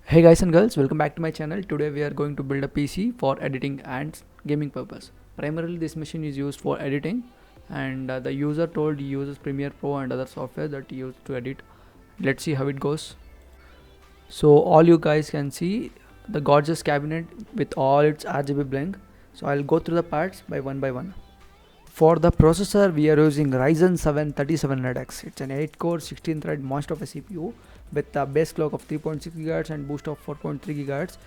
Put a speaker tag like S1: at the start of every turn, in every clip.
S1: Hey guys and girls, welcome back to my channel. Today we are going to build a PC for editing and gaming purpose. Primarily this machine is used for editing, and the user told he uses Premiere Pro and other software that he used to edit. Let's see how it goes. So all you guys can see the gorgeous cabinet with all its RGB blink. So I'll go through the parts by one. For the processor, we are using Ryzen 7 3700X. It's an 8-core 16-thread monster of a CPU with a base clock of 3.6 GHz and boost of 4.3 GHz.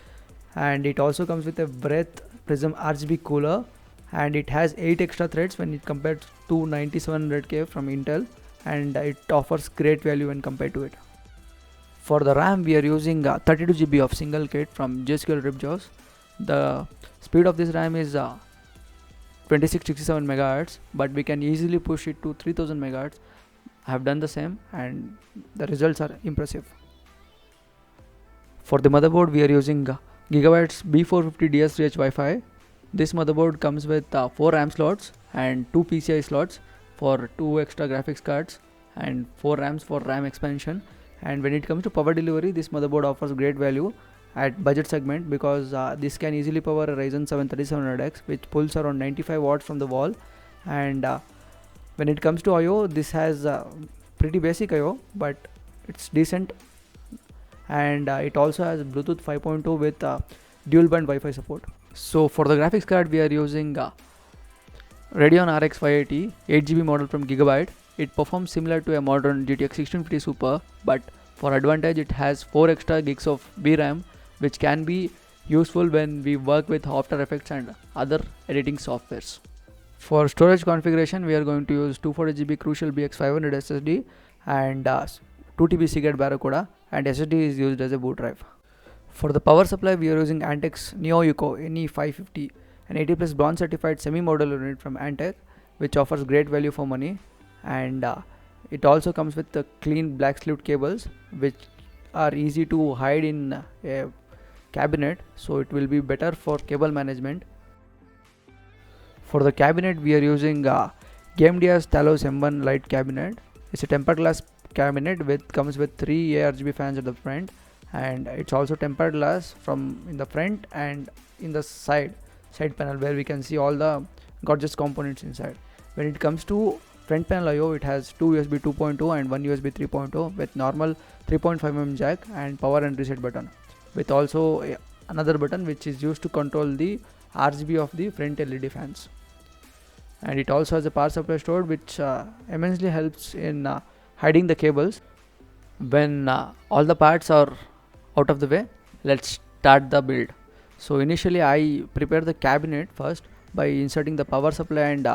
S1: And it also comes with a Breath Prism RGB cooler, and it has 8 extra threads when it compared to 9700K from Intel, and it offers great value when compared to it. For the RAM, we are using 32 GB of single kit from JSQL Ripjaws. The speed of this RAM is 2667 megahertz, but we can easily push it to 3000 megahertz. I have done the same and the results are impressive. For the motherboard, we are using Gigabyte's B450 DS3H Wi-Fi. This motherboard comes with 4 RAM slots and 2 PCI slots for 2 extra graphics cards and 4 RAMs for RAM expansion. And when it comes to power delivery, this motherboard offers great value at budget segment because this can easily power a Ryzen 7 3700X, which pulls around 95 watts from the wall. And when it comes to I/O, this has pretty basic I/O, but it's decent. And it also has Bluetooth 5.2 with dual band Wi-Fi support. So for the graphics card, we are using Radeon RX 580 8GB model from Gigabyte. It performs similar to a modern GTX 1650 Super, but for advantage, it has 4 extra gigs of VRAM, which can be useful when we work with After Effects and other editing softwares. For storage configuration, we are going to use 240GB Crucial BX500 SSD and 2TB Seagate Barracuda, and SSD is used as a boot drive. For the power supply, we are using Antec's NeoYuko NE550, an 80 plus bronze certified semi-modular unit from Antec, which offers great value for money. And it also comes with the clean black slit cables, which are easy to hide in a cabinet, so it will be better for cable management. For the cabinet, we are using GameDia's Talos M1 Lite cabinet. It's a tempered glass cabinet with comes with 3 ARGB fans at the front, and it's also tempered glass from in the front and in the side panel, where we can see all the gorgeous components inside. When it comes to front panel I/O, it has 2 USB 2.0 and 1 USB 3.0 with normal 3.5mm jack and power and reset button, with also another button which is used to control the RGB of the front LED fans. And it also has a power supply stored, which immensely helps in hiding the cables. When all the parts are out of the way, let's start the build. So initially I prepared the cabinet first by inserting the power supply and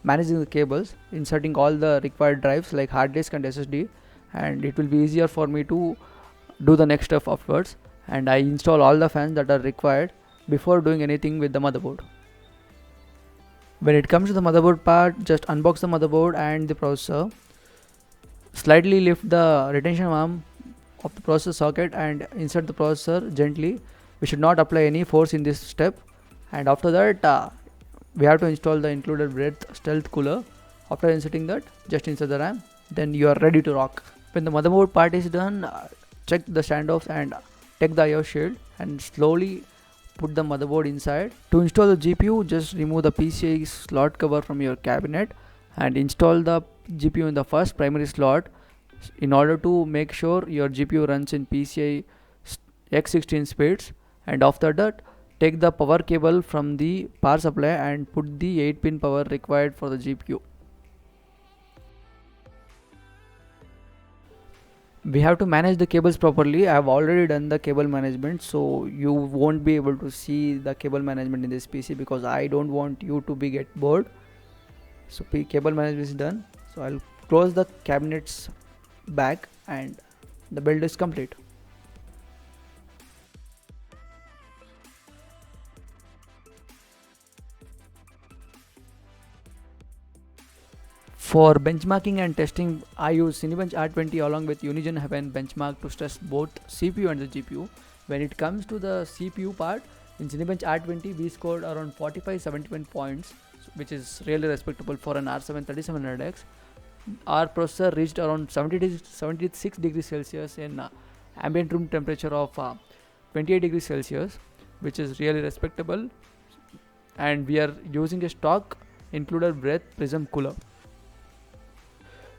S1: managing the cables, inserting all the required drives like hard disk and SSD, and it will be easier for me to do the next step afterwards. And I install all the fans that are required before doing anything with the motherboard. When it comes to the motherboard part, just unbox the motherboard and the processor. Slightly lift the retention arm of the processor socket and insert the processor gently. We should not apply any force in this step. And after that, we have to install the included Breath Stealth cooler. After inserting that, just insert the RAM. Then you are ready to rock. When the motherboard part is done, check the standoffs and take the I/O shield and slowly put the motherboard inside. To install the GPU, just remove the PCI slot cover from your cabinet and install the GPU in the first primary slot in order to make sure your GPU runs in PCI X16 speeds. And after that, take the power cable from the power supply and put the 8-pin power required for the GPU. We have to manage the cables properly. I have already done the cable management, so you won't be able to see the cable management in this PC because I don't want you to get bored. So cable management is done. So I'll close the cabinets back and the build is complete. For benchmarking and testing, I use Cinebench R20 along with Unigen Heaven benchmark to test both CPU and the GPU. When it comes to the CPU part, in Cinebench R20 we scored around 45-71 points, which is really respectable for an R7 3700X. Our processor reached around 76 degrees Celsius in ambient room temperature of 28 degrees Celsius, which is really respectable. And we are using a stock included breath prism cooler.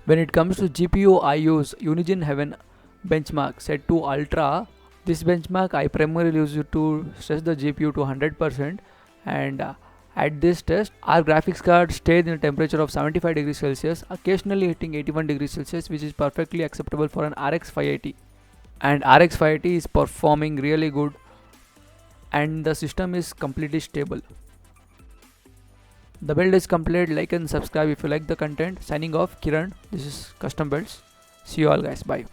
S1: When it comes to GPU, I use Unigine Heaven benchmark set to Ultra. This benchmark I primarily use it to stress the GPU to 100%, and at this test our graphics card stayed in a temperature of 75 degrees Celsius, occasionally hitting 81 degrees Celsius, which is perfectly acceptable for an RX 580. And RX 580 is performing really good, and the system is completely stable. The build is complete. Like and subscribe if you like the content. Signing off, Kiran. This is Custom Builds. See you all guys. Bye.